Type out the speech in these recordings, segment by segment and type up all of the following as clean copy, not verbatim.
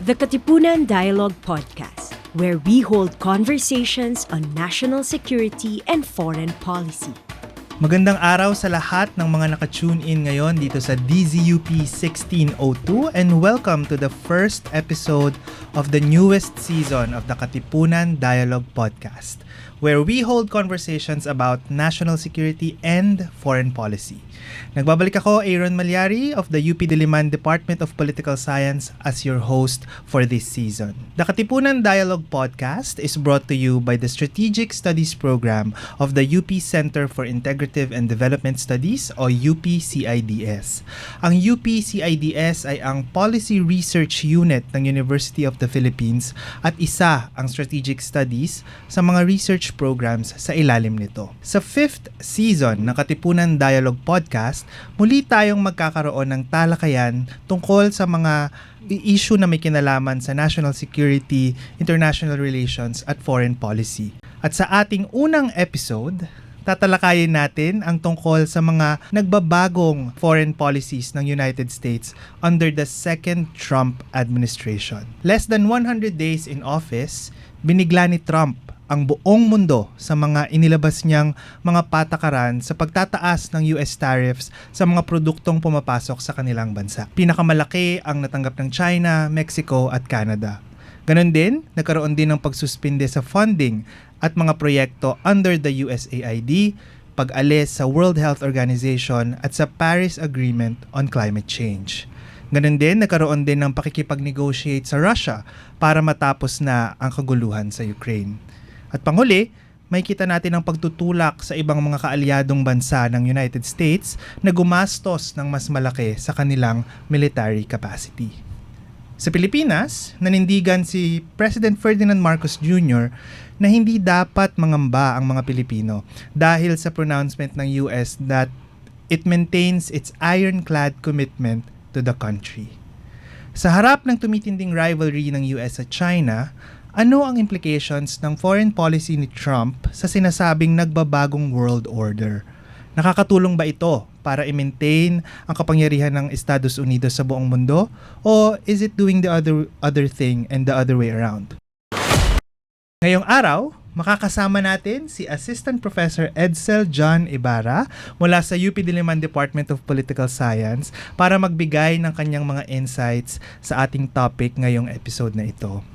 The Katipunan Dialogue Podcast, where we hold conversations on national security and foreign policy. Magandang araw sa lahat ng mga naka-tune in ngayon dito sa DZUP 1602 and welcome to the first episode of the newest season of the Katipunan Dialogue Podcast, where we hold conversations about national security and foreign policy. Nagbabalik ako, Aaron Malyari of the UP Diliman Department of Political Science as your host for this season. The Katipunan Dialogue Podcast is brought to you by the Strategic Studies Program of the UP Center for Integrative and Development Studies o UP-CIDS. Ang UP-CIDS ay ang Policy Research Unit ng University of the Philippines at isa ang strategic studies sa mga research programs sa ilalim nito. Sa 5th season ng Katipunan Dialogue Podcast, muli tayong magkakaroon ng talakayan tungkol sa mga issue na may kinalaman sa national security, international relations at foreign policy. At sa ating unang episode, tatalakayin natin ang tungkol sa mga nagbabagong foreign policies ng United States under the second Trump administration. Less than 100 days in office, binigla ni Trump ang buong mundo sa mga inilabas niyang mga patakaran sa pagtataas ng US tariffs sa mga produktong pumapasok sa kanilang bansa. Pinakamalaki ang natanggap ng China, Mexico at Canada. Ganon din, nagkaroon din ng pagsuspinde sa funding at mga proyekto under the USAID, pag-alis sa World Health Organization at sa Paris Agreement on Climate Change. Ganon din, nagkaroon din ng pakikipag-negotiate sa Russia para matapos na ang kaguluhan sa Ukraine. At panghuli, may kita natin ang pagtutulak sa ibang mga kaalyadong bansa ng United States na gumastos ng mas malaki sa kanilang military capacity. Sa Pilipinas, nanindigan si President Ferdinand Marcos Jr. na hindi dapat mangamba ang mga Pilipino dahil sa pronouncement ng US that it maintains its ironclad commitment to the country. Sa harap ng tumitinding rivalry ng US at China, ano ang implications ng foreign policy ni Trump sa sinasabing nagbabagong world order? Nakakatulong ba ito para i-maintain ang kapangyarihan ng Estados Unidos sa buong mundo? O is it doing the other thing and the other way around? Ngayong araw, makakasama natin si Assistant Professor Edcel John Ibarra mula sa UP Diliman Department of Political Science para magbigay ng kanyang mga insights sa ating topic ngayong episode na ito.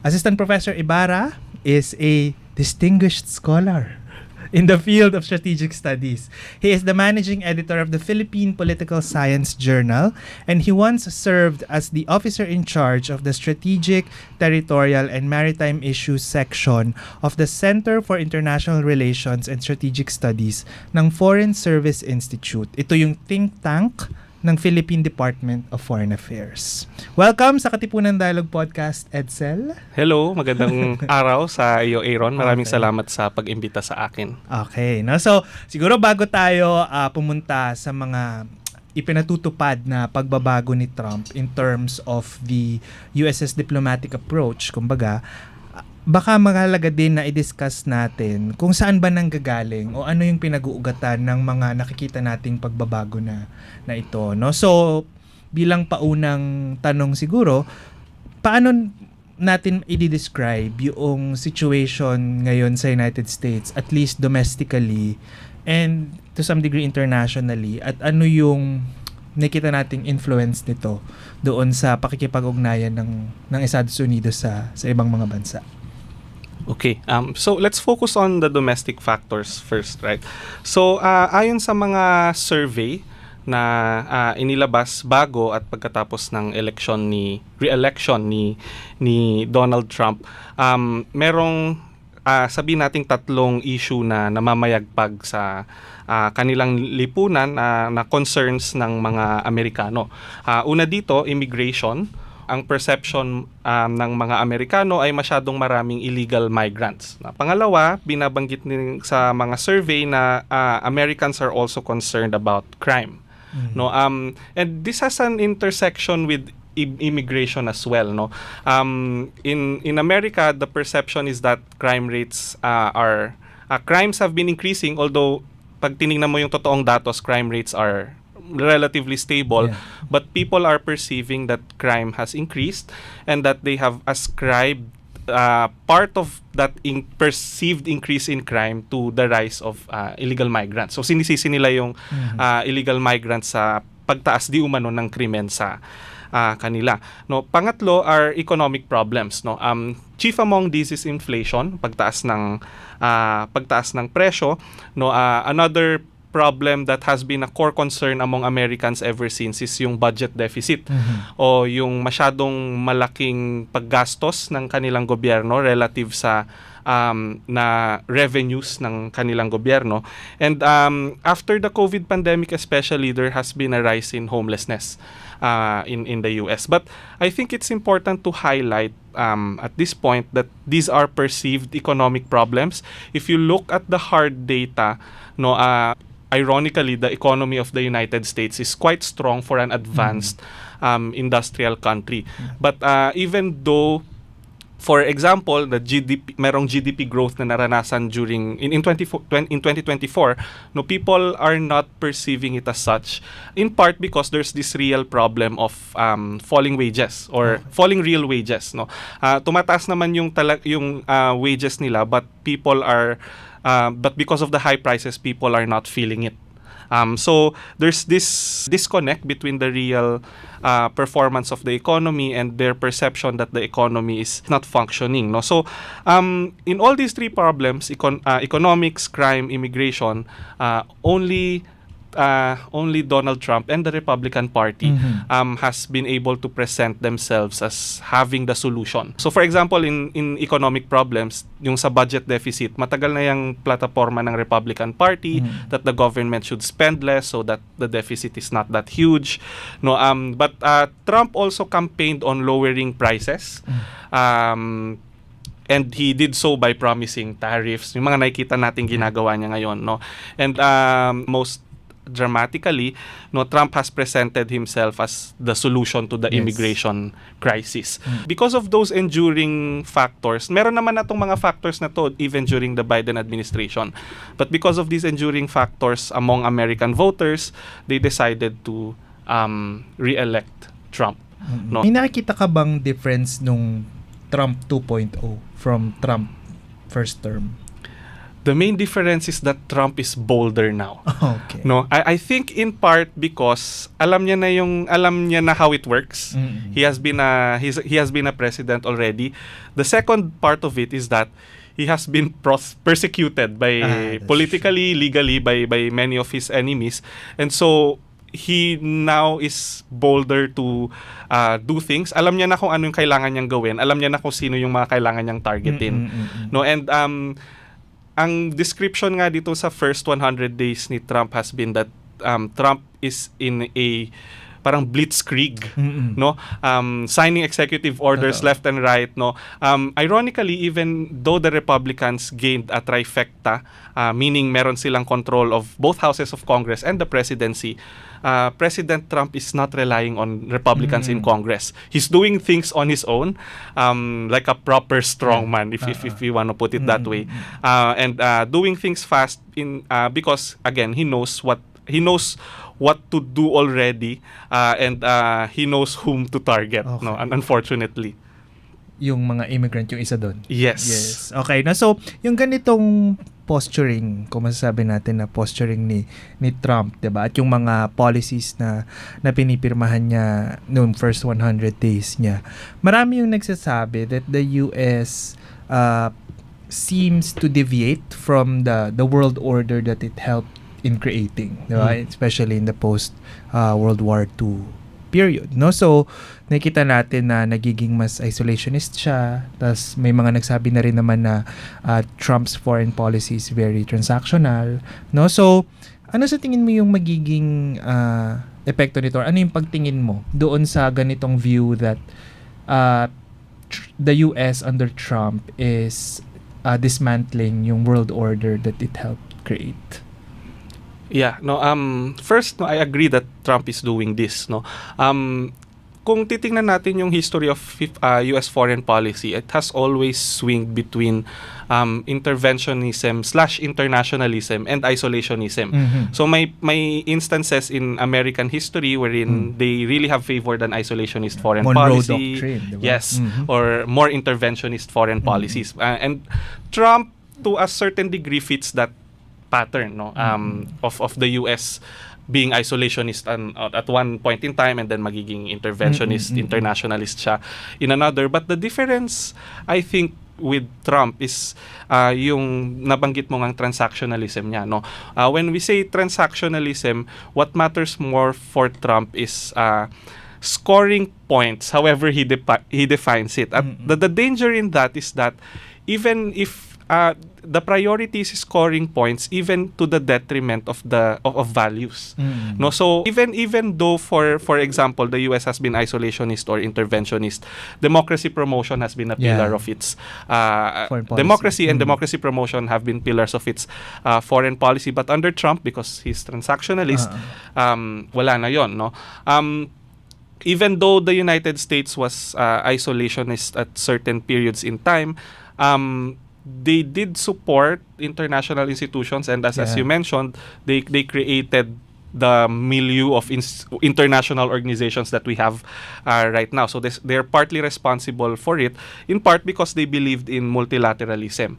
Assistant Professor Ibarra is a distinguished scholar in the field of strategic studies. He is the managing editor of the Philippine Political Science Journal, and he once served as the officer in charge of the Strategic, Territorial, and Maritime Issues section of the Center for International Relations and Strategic Studies ng Foreign Service Institute. Ito yung think tank ng Philippine Department of Foreign Affairs. Welcome sa Katipunan Dialogue Podcast, Edcel. Hello, magandang araw sa iyo, Aaron. Maraming salamat sa pag-imbita sa akin. Okay, no? So siguro bago tayo pumunta sa mga ipinatutupad na pagbabago ni Trump in terms of the US's diplomatic approach, kumbaga, baka mahalaga din na i-discuss natin kung saan ba nanggagaling o ano yung pinag-uugatan ng mga nakikita nating pagbabago na ito, no? So, bilang paunang tanong siguro, paano natin i-describe yung situation ngayon sa United States, at least domestically and to some degree internationally, at ano yung nakita nating influence nito doon sa pakikipag-ugnayan ng Estados Unidos sa ibang mga bansa? Okay, so let's focus on the domestic factors first, right? So, ayon sa mga survey na inilabas bago at pagkatapos ng re-election ni Donald Trump, merong sabihin nating tatlong issue na namamayagpag sa kanilang lipunan na concerns ng mga Amerikano. Una dito, immigration. Ang perception ng mga Amerikano ay masyadong maraming illegal migrants. Pangalawa, binabanggit din sa mga survey na Americans are also concerned about crime. Mm-hmm. No, and this has an intersection with immigration as well, no. In America, the perception is that crime rates crimes have been increasing, although pag tiningnan mo yung totoong datos, crime rates are relatively stable, Yeah. but people are perceiving that crime has increased and that they have ascribed part of that perceived increase in crime to the rise of illegal migrants. So sinisisi nila yung illegal migrants sa pagtaas di umano ng krimen sa kanila. No, pangatlo are economic problems, no. Chief among these is inflation, pagtaas ng presyo, no. Another problem that has been a core concern among Americans ever since is yung budget deficit o yung masyadong malaking paggastos ng kanilang gobyerno relative sa na revenues ng kanilang gobyerno. And after the COVID pandemic especially, there has been a rise in homelessness in the US. But I think it's important to highlight at this point that these are perceived economic problems. If you look at the hard data, no, ironically, the economy of the United States is quite strong for an advanced industrial country. But even though, for example, the merong GDP growth na naranasan in 2024, no, people are not perceiving it as such, in part because there's this real problem of falling wages or falling real wages, no. Tumataas naman yung wages nila, but but because of the high prices, people are not feeling it. So there's this disconnect between the real performance of the economy and their perception that the economy is not functioning. No, so in all these three problems, economics, crime, immigration, only Donald Trump and the Republican Party has been able to present themselves as having the solution. So for example, in economic problems, yung sa budget deficit, matagal na yung plataforma ng Republican Party that the government should spend less so that the deficit is not that huge. No, but Trump also campaigned on lowering prices. And he did so by promising tariffs. Yung mga nakikita natin ginagawa niya ngayon, no. And most dramatically, no, Trump has presented himself as the solution to the immigration crisis. Because of those enduring factors, meron naman natong mga factors na to even during the Biden administration. But because of these enduring factors among American voters, they decided to re-elect Trump. No? May nakikita ka bang difference nung Trump 2.0 from Trump first term? The main difference is that Trump is bolder now. Okay. No, I think in part because alam niya na how it works. He has been a president already. The second part of it is that he has been persecuted by politically, legally by many of his enemies, and so he now is bolder to do things. Alam niya na kung ano yung kailangan niyang gawin. Alam niya na kung sino yung mga kailangan niyang targetin. No, and ang description nga dito sa first 100 days ni Trump has been that Trump is in a parang blitzkrieg, no, signing executive orders left and right, no. Ironically, even though the Republicans gained a trifecta, meaning meron silang control of both houses of Congress and the presidency, President Trump is not relying on Republicans in Congress. He's doing things on his own, like a proper strongman, if you want to put it that way, and doing things fast because again he knows what to do already, and he knows whom to target. Okay. No, unfortunately. Yung mga immigrant yung isa doon. Yes. Okay. Na so yung ganitong posturing, kung masasabi natin na posturing ni Trump, 'di ba? At yung mga policies na pinipirmahan niya noong first 100 days niya. Marami yung nagsasabi that the US seems to deviate from the world order that it helped in creating, right? Especially in the post World War II period, no? So nakita natin na nagiging mas isolationist siya. Tas may mga nagsabi na rin naman na Trump's foreign policy is very transactional, no? So ano sa tingin mo yung magiging epekto nito? Ano yung pagtingin mo doon sa ganitong view that the US under Trump is dismantling yung world order that it helped create? Yeah, no, first, no, I agree that Trump is doing this, no. kung titingnan natin yung history of US foreign policy, it has always swinged between interventionism/internationalism and isolationism. So may instances in American history wherein they really have favored an isolationist foreign Monroe policy. Doctrine, diba? Yes, or more interventionist foreign policies. And Trump to a certain degree fits that pattern, no, of the US being isolationist at one point in time and then magiging interventionist, internationalist siya in another. But the difference, I think, with Trump is yung nabanggit mo ngang transactionalism niya, no? When we say transactionalism, what matters more for Trump is scoring points, however he defines it. At the danger in that is that even if the priority is scoring points, even to the detriment of values. No, so even though for example the US has been isolationist or interventionist, democracy promotion has been a pillar of its democracy, and democracy promotion have been pillars of its foreign policy. But under Trump, because he's transactionalist, wala na yon, no. Even though the United States was isolationist at certain periods in time, they did support international institutions, and as you mentioned, they created the milieu of international organizations that we have right now. So they're partly responsible for it, in part because they believed in multilateralism.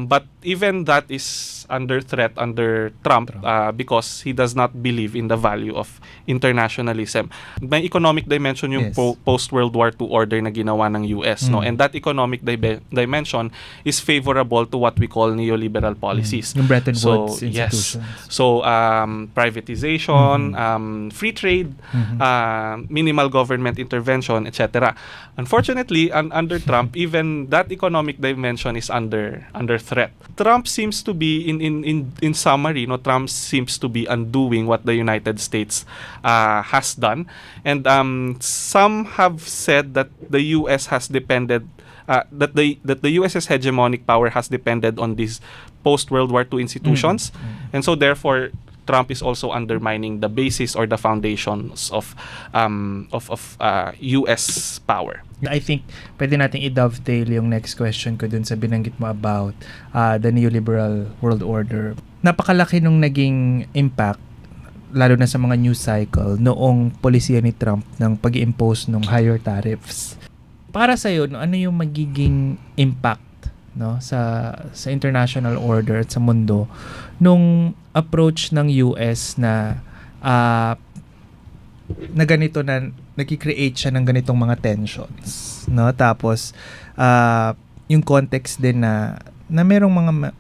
But even that is under threat under Trump because he does not believe in the value of internationalism. May economic dimension yung post-World War II order na ginawa ng US, no? And that economic dimension is favorable to what we call neoliberal policies. Yung Bretton Woods institutions. So privatization, free trade, minimal government intervention, etc. Unfortunately, under Trump, even that economic dimension is under threat. Trump seems to be in summary, no, Trump seems to be undoing what the United States has done, and some have said that the US has depended that the US's hegemonic power has depended on these post-World War II institutions, and so therefore Trump is also undermining the basis or the foundations of US power. I think pwede nating i-dovetail yung next question ko dun sa binanggit mo about the neoliberal world order. Napakalaki nung naging impact, lalo na sa mga news cycle, noong polisiya ni Trump ng pag-impose ng higher tariffs. Para sa'yo, ano yung magiging impact, no, sa international order at sa mundo nung approach ng US na ganito, na nagki-create siya ng ganitong mga tensions, no? Tapos yung context din na merong mga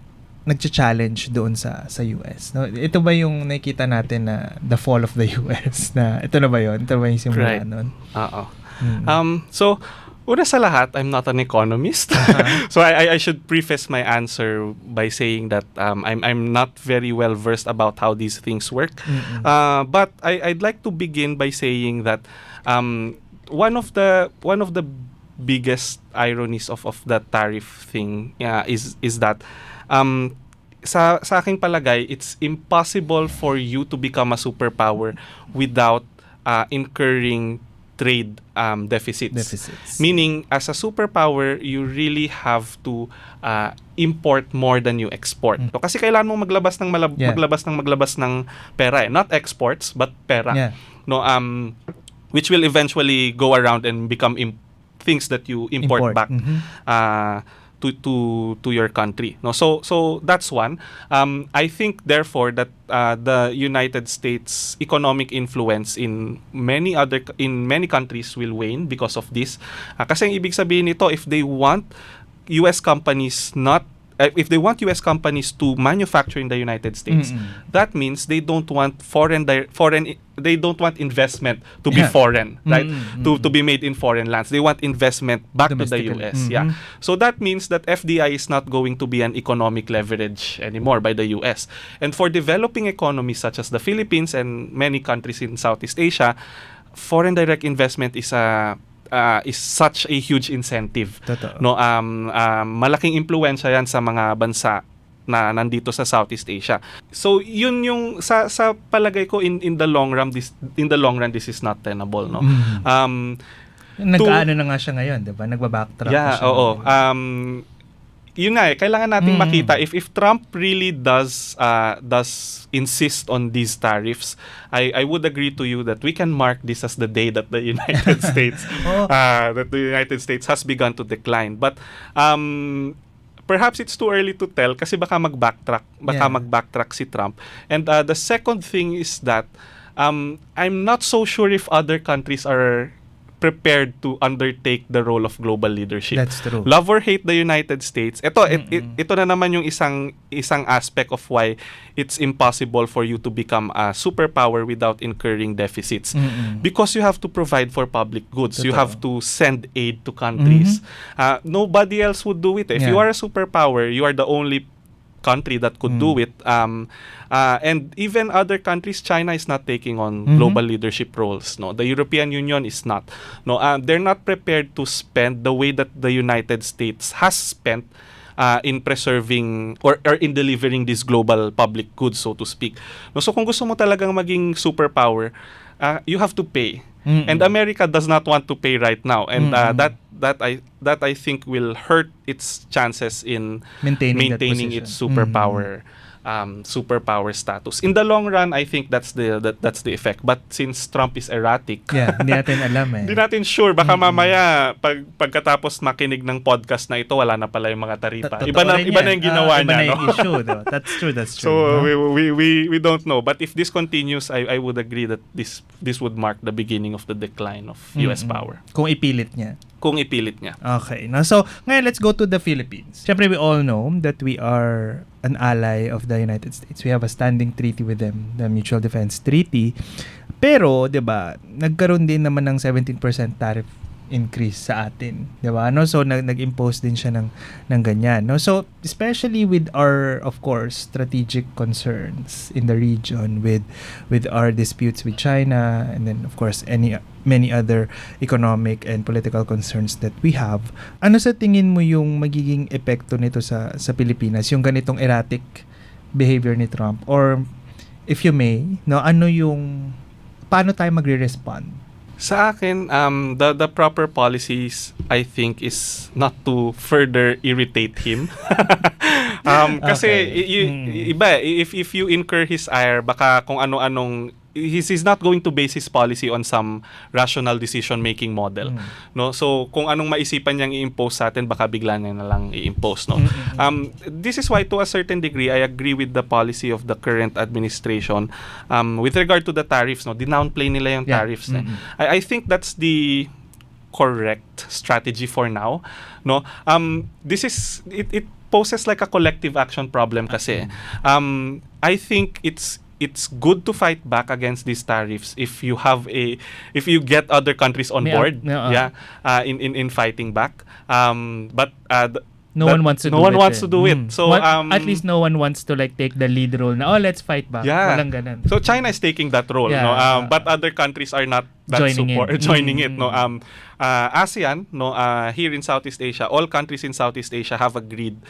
nagcha-challenge doon sa US, no? Ito ba yung nakikita natin na the fall of the US, na ito na ba yun? Ito ba yung simula nun? Oo. So una sa lahat, I'm not an economist. So I should preface my answer by saying that I'm not very well versed about how these things work. But I'd like to begin by saying that one of the biggest ironies of that tariff thing is that sa aking palagay, it's impossible for you to become a superpower without incurring trade deficits. Meaning, as a superpower, you really have to import more than you export. So, kasi kailangan mong maglabas ng pera, not exports but pera. No, which will eventually go around and become things that you import back to your country. No, so that's one. I think therefore that the United States economic influence in many countries will wane because of this. Kasi ang ibig sabihin nito, if they want US companies to manufacture in the United States, that means they don't want they don't want investment to be foreign, right? To be made in foreign lands. They want investment back to the US. So that means that FDI is not going to be an economic leverage anymore by the US. And for developing economies such as the Philippines and many countries in Southeast Asia, foreign direct investment is such a huge incentive. Totoo. No, malaking impluwensya yan sa mga bansa na nandito sa Southeast Asia. So yun yung sa palagay ko in the long run this is not tenable, no. Nag-aano na nga siya ngayon, 'di ba? Nagba-backtrack na siya. Oo. Yun nga kailangan nating makita if Trump really does insist on these tariffs. I would agree to you that we can mark this as the day that the United States has begun to decline. But perhaps it's too early to tell kasi baka mag-backtrack si Trump. And the second thing is that I'm not so sure if other countries are prepared to undertake the role of global leadership. That's true. Love or hate the United States. Ito na naman yung isang aspect of why it's impossible for you to become a superpower without incurring deficits. Because you have to provide for public goods. You have to send aid to countries. Nobody else would do it. If you are a superpower, you are the only country that could do it. And even other countries, China is not taking on global leadership roles. No, the European Union is not. No, they're not prepared to spend the way that the United States has spent in preserving or in delivering these global public goods, so to speak. No, so kung gusto mo talagang maging superpower, you have to pay. And America does not want to pay right now, and that I think will hurt its chances in maintaining its superpower status. In the long run, I think that's the effect. But since Trump is erratic, hindi natin alam hindi natin sure. Baka mamaya pagkatapos makinig ng podcast na ito, wala na pala yung mga taripa. Iba na yung ginawa niya. Iba na yung issue. That's true. So we don't know. But if this continues, I would agree that this would mark the beginning of the decline of US power. Kung ipilit niya. Okay. Now, so, ngayon, let's go to the Philippines. Siyempre, we all know that we are an ally of the United States. We have a standing treaty with them, the Mutual Defense Treaty. Pero, di ba, nagkaroon din naman ng 17% tariff increase sa atin, 'di ba? No, so nag-impose din siya ng ganyan, no? So especially with our, of course, strategic concerns in the region with our disputes with China, and then of course many other economic and political concerns that we have. Ano sa tingin mo yung magiging epekto nito sa Pilipinas, yung ganitong erratic behavior ni Trump, or if you may, no, paano tayo magre-respond? Sa akin, the proper policies, I think, is not to further irritate him. Kasi iba, if you incur his ire, baka kung ano-anong he's not going to base his policy on some rational decision-making model. No? So, kung anong maisipan niyang i-impose sa atin, baka bigla niya na lang i-impose. No? This is why, to a certain degree, I agree with the policy of the current administration. With regard to the tariffs, no? Dinownplay nila yung tariffs. I think that's the correct strategy for now. No? This is, it poses like a collective action problem kasi. I think it's good to fight back against these tariffs if you get other countries on board in fighting back, but no one wants to do it. So at least no one wants to like take the lead role na let's fight back. Walang ganun. So China is taking that role, no, but other countries are not joining it, no. ASEAN, no, here in Southeast Asia, all countries in Southeast Asia have agreed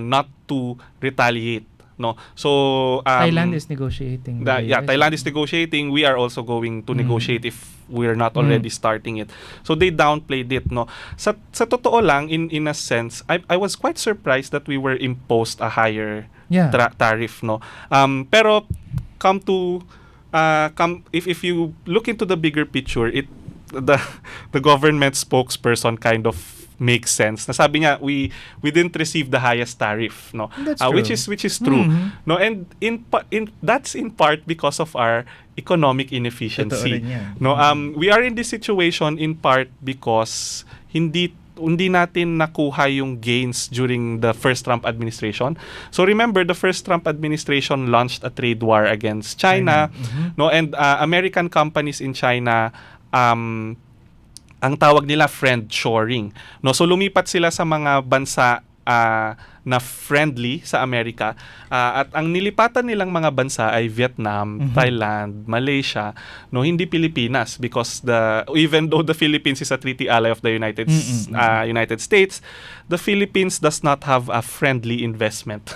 not to retaliate. No, so Thailand is negotiating. Thailand is negotiating. We are also going to negotiate if we're not already starting it. So they downplayed it. No, sa totoo lang, in a sense, I was quite surprised that we were imposed a higher tariff. No, pero if you look into the bigger picture, the government spokesperson kind of makes sense. Nasabi niya, we didn't receive the highest tariff, no. Which is true. No, and that's in part because of our economic inefficiency. No, we are in this situation in part because hindi natin nakuha yung gains during the first Trump administration. So remember, the first Trump administration launched a trade war against China. No, and American companies in China, ang tawag nila friend shoring. No, so lumipat sila sa mga bansa na friendly sa Amerika. At ang nilipatan nilang mga bansa ay Vietnam, Thailand, Malaysia, no, hindi Pilipinas, because even though the Philippines is a treaty ally of the United States, the Philippines does not have a friendly investment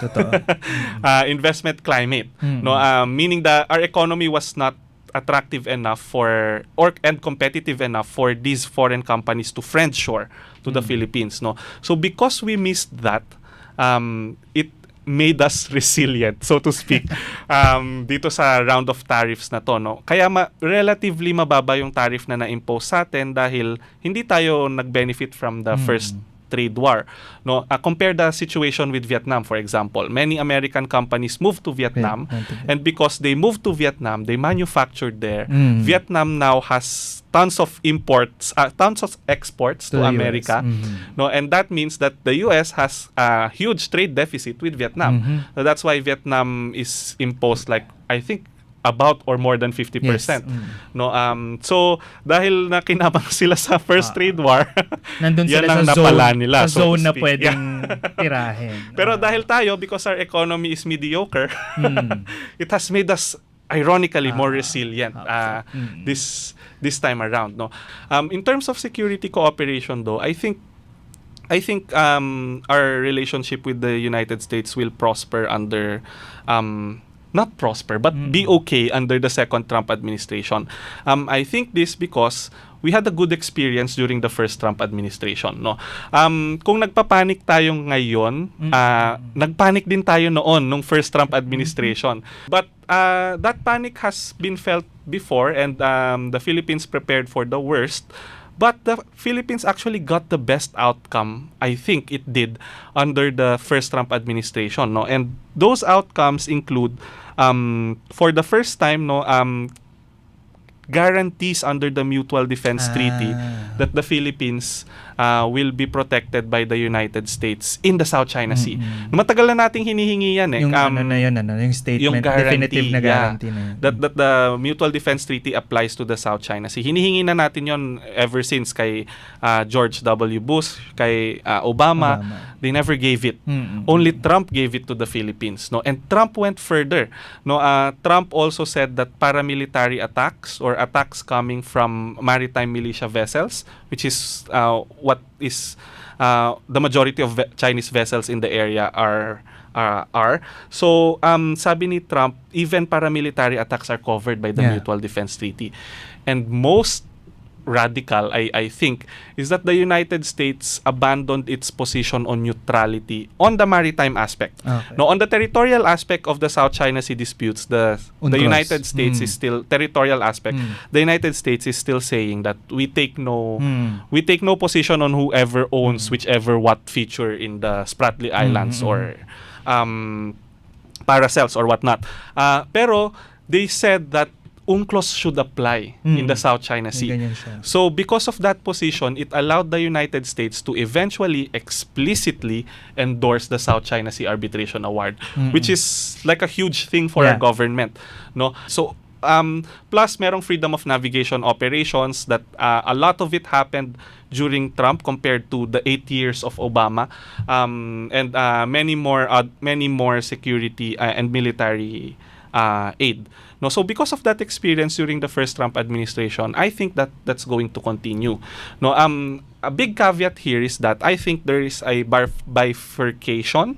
investment climate. No, meaning that our economy was not attractive enough and competitive enough for these foreign companies to friendshore to the Philippines, no. So because we missed that, it made us resilient, so to speak, dito sa round of tariffs na to, no. Kaya relatively mababa yung tariff na na-impose sa atin dahil hindi tayo nag-benefit from the first trade war, no. Compare the situation with Vietnam, for example. Many American companies moved to Vietnam, and because they moved to Vietnam, they manufactured there. Vietnam now has tons of exports to America, no, and that means that the US has a huge trade deficit with Vietnam. So that's why Vietnam is imposed, like, I think about or more than 50%. Yes. No, so dahil nakinabang sila sa first trade war, nandun yan sila ang sa napala zone, nila, sa so to zone na speak. pwedeng tirahin. Pero dahil tayo, because our economy is mediocre, it has made us ironically more resilient this time around, no. In terms of security cooperation though, I think our relationship with the United States will prosper under not prosper, but be okay under the second Trump administration. I think this because we had a good experience during the first Trump administration, no. Kung nagpapanik tayo ngayon, nagpanik din tayo nung first Trump administration. But that panic has been felt before, and the Philippines prepared for the worst. But the Philippines actually got the best outcome, I think it did, under the first Trump administration, no. And those outcomes include, for the first time, no, guarantees under the Mutual Defense Treaty that the Philippines will be protected by the United States in the South China Sea. Matagal na nating hinihingi yan eh. Yung yung statement, yung guarantee, definitive na guarantee na yun. That the Mutual Defense Treaty applies to the South China Sea. Hinihingi na natin yon ever since kay George W. Bush, kay Obama. They never gave it. Only Trump gave it to the Philippines, no. And Trump went further, no. Trump also said that paramilitary attacks or attacks coming from maritime militia vessels, which is what is the majority of Chinese vessels in the area are. So sabi ni Trump, even paramilitary attacks are covered by the Mutual Defense Treaty. And most radical, I think, is that the United States abandoned its position on neutrality on the maritime aspect. No, on the territorial aspect of the South China Sea disputes, the United States is still territorial aspect. The United States is still saying that we take no position on whoever owns whichever what feature in the Spratly Islands or Paracels or whatnot. Pero they said that UNCLOS should apply in the South China Sea. So because of that position, it allowed the United States to eventually explicitly endorse the South China Sea Arbitration Award, which is like a huge thing for our government, no. So plus merong freedom of navigation operations that a lot of it happened during Trump compared to the 8 years of Obama, and many more security and military aid. No, so because of that experience during the first Trump administration, I think that that's going to continue. No, a big caveat here is that I think there is a bifurcation,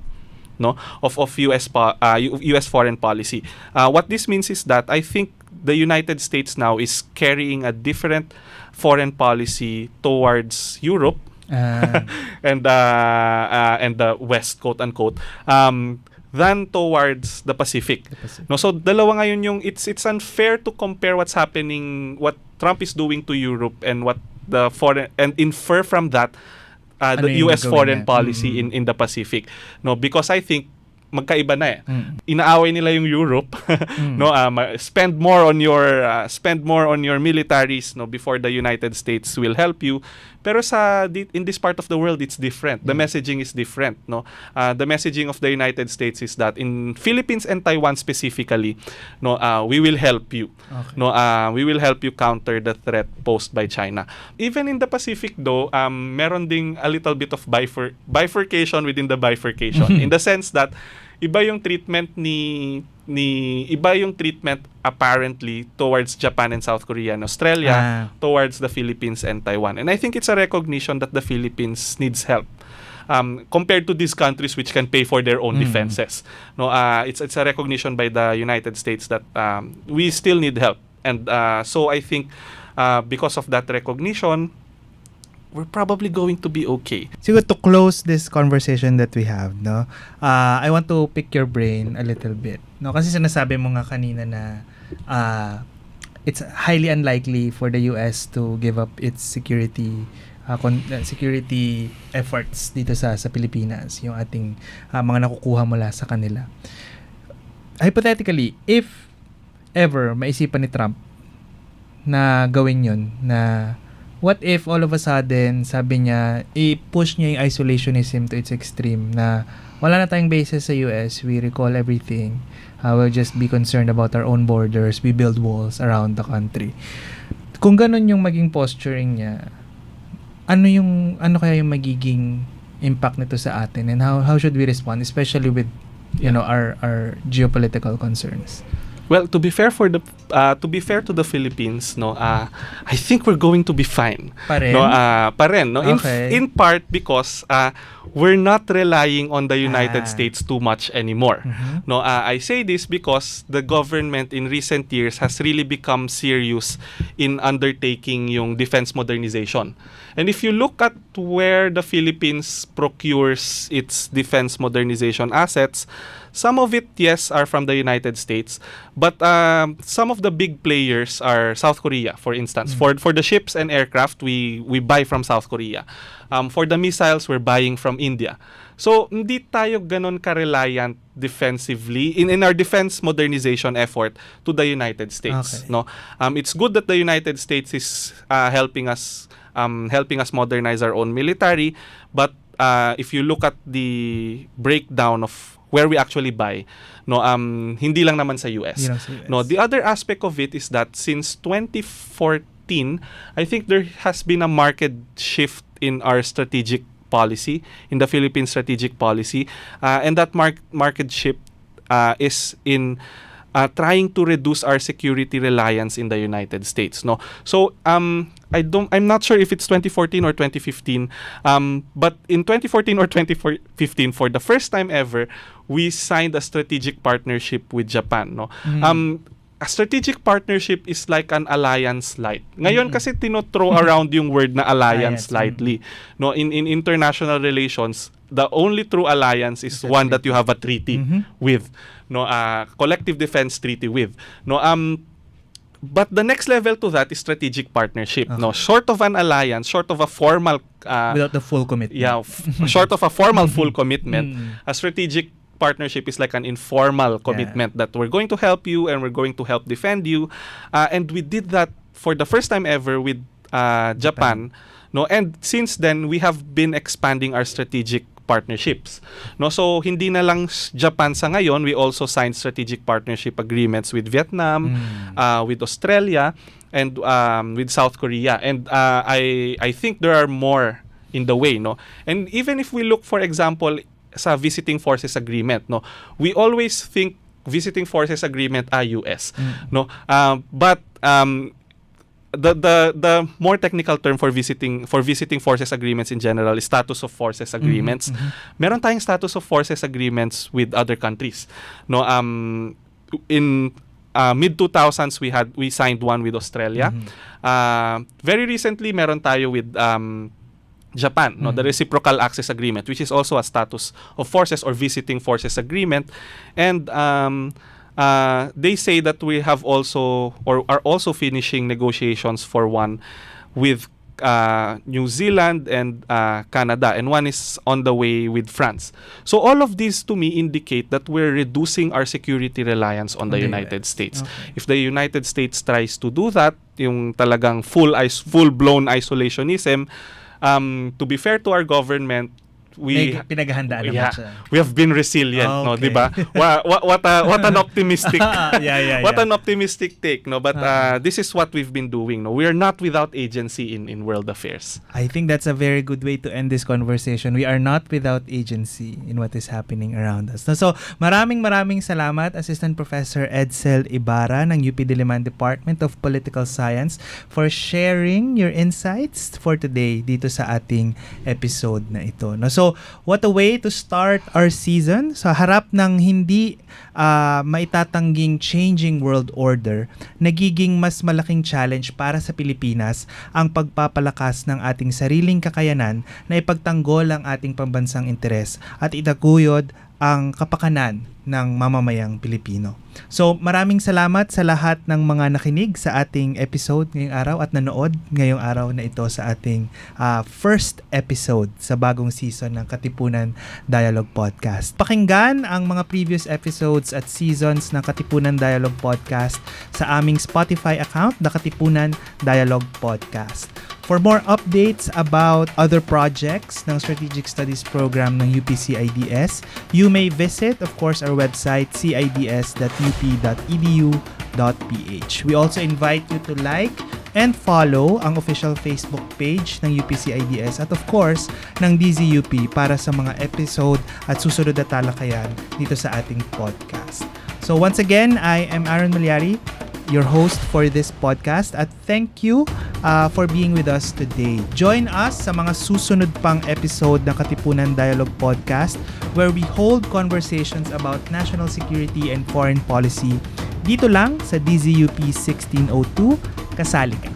no, of US foreign policy. What this means is that I think the United States now is carrying a different foreign policy towards Europe and the West, quote unquote, than towards the Pacific. No, so dalawa ngayon yung it's unfair to compare what Trump is doing to Europe and what the foreign, and infer from that the US foreign policy in the Pacific. No, because I think magkaiba na eh. Inaaway nila yung Europe, no, spend more on your militaries, no, before the United States will help you. Pero in this part of the world, it's different. The messaging is different, no. The messaging of the United States is that in Philippines and Taiwan specifically, no, we will help you. Okay. No, we will help you counter the threat posed by China. Even in the Pacific though, meron ding a little bit of bifurcation within the bifurcation in the sense that iba yung treatment apparently towards Japan and South Korea and Australia towards the Philippines and Taiwan. And I think it's a recognition that the Philippines needs help. Compared to these countries which can pay for their own defenses. No, it's a recognition by the United States that we still need help. And so I think because of that recognition, we're probably going to be okay. Siguro to close this conversation that we have, no, I want to pick your brain a little bit. No, kasi sinasabi mo nga kanina na it's highly unlikely for the US to give up its security efforts dito sa Pilipinas, yung ating mga nakukuha mula sa kanila. Hypothetically, if ever maisipan ni Trump na gawin yun, na what if all of a sudden, sabi niya, i-push niya yung isolationism to its extreme, na wala na tayong bases sa US, we recall everything, we'll just be concerned about our own borders, we build walls around the country. Kung ganun yung maging posturing niya, ano kaya yung magiging impact nito sa atin, and how should we respond, especially with our geopolitical concerns? Well, to be fair to the Philippines, no, I think we're going to be fine. Paren? No, Okay. in part because we're not relying on the United States too much anymore. No, I say this because the government in recent years has really become serious in undertaking yung defense modernization. And if you look at where the Philippines procures its defense modernization assets, some of it, yes, are from the United States, but some of the big players are South Korea, for instance. For the ships and aircraft, we buy from South Korea. For the missiles, we're buying from India. So, hindi tayo ganon ka-reliant defensively in our defense modernization effort to the United States. Okay. No, it's good that the United States is helping us modernize our own military, but if you look at the breakdown of where we actually buy, no, hindi lang naman sa US. No, the other aspect of it is that since 2014, I think there has been a market shift in our strategic policy, in the Philippine strategic policy, and that market shift is in trying to reduce our security reliance in the United States. No, so I'm not sure if it's 2014 or 2015, but in 2014 or 2015, for the first time ever, we signed a strategic partnership with Japan. No, a strategic partnership is like an alliance light. Ngayon kasi tino-throw around yung word na alliance lightly. No, in international relations, the only true alliance is one that you have a treaty with, no, collective defense treaty with. No, but the next level to that is strategic partnership. No, short of an alliance, short of a formal without the full commitment. Yeah, short of a formal full commitment, a strategic partnership is like an informal commitment that we're going to help you and we're going to help defend you, and we did that for the first time ever with Japan. No, and since then we have been expanding our strategic partnerships. No, so hindi na lang Japan sa ngayon, we also signed strategic partnership agreements with Vietnam, with Australia, and with South Korea. And I think there are more in the way, no. And even if we look, for example, sa visiting forces agreement, no, we always think visiting forces agreement US, no, but the more technical term for visiting forces agreements in general is status of forces agreements. Meron tayong status of forces agreements with other countries, no. In mid 2000s we signed one with Australia. Very recently meron tayo with Japan, no, the reciprocal access agreement, which is also a status of forces or visiting forces agreement. And they say that we have also or are also finishing negotiations for one with New Zealand and Canada, and one is on the way with France. So all of these to me indicate that we're reducing our security reliance on the United States. Okay. If the United States tries to do that, yung talagang full-blown isolationism, to be fair to our government, May pinaghahandaan naman siya. we have been resilient, no, Okay. 'di ba? What an optimistic what Yeah. an optimistic take, no, but this is what we've been doing, no. We are not without agency in world affairs. I think that's a very good way to end this conversation. We are not without agency in what is happening around us. So, maraming salamat, Assistant Professor Edcel Ibarra ng UP Diliman Department of Political Science, for sharing your insights for today dito sa ating episode na ito. No? So, what a way to start our season. Sa harap ng hindi maitatangging changing world order, nagiging mas malaking challenge para sa Pilipinas ang pagpapalakas ng ating sariling kakayanan na ipagtanggol ang ating pambansang interes at itaguyod ang kapakanan ng mamamayang Pilipino. So, maraming salamat sa lahat ng mga nakinig sa ating episode ngayong araw at nanood ngayong araw na ito sa ating first episode sa bagong season ng Katipunan Dialogue Podcast. Pakinggan ang mga previous episodes at seasons ng Katipunan Dialogue Podcast sa aming Spotify account, The Katipunan Dialogue Podcast. For more updates about other projects ng Strategic Studies Program ng UP-CIDS, you may visit, of course, our website, cids.up.edu.ph. We also invite you to like and follow ang official Facebook page ng UP-CIDS at of course, ng DZUP para sa mga episode at susunod na talakayan dito sa ating podcast. So once again, I am Aaron Malyari, your host for this podcast, at thank you for being with us today. Join us sa mga susunod pang episode ng Katipunan Dialogue Podcast, where we hold conversations about national security and foreign policy dito lang sa DZUP 1602. Kasali ka.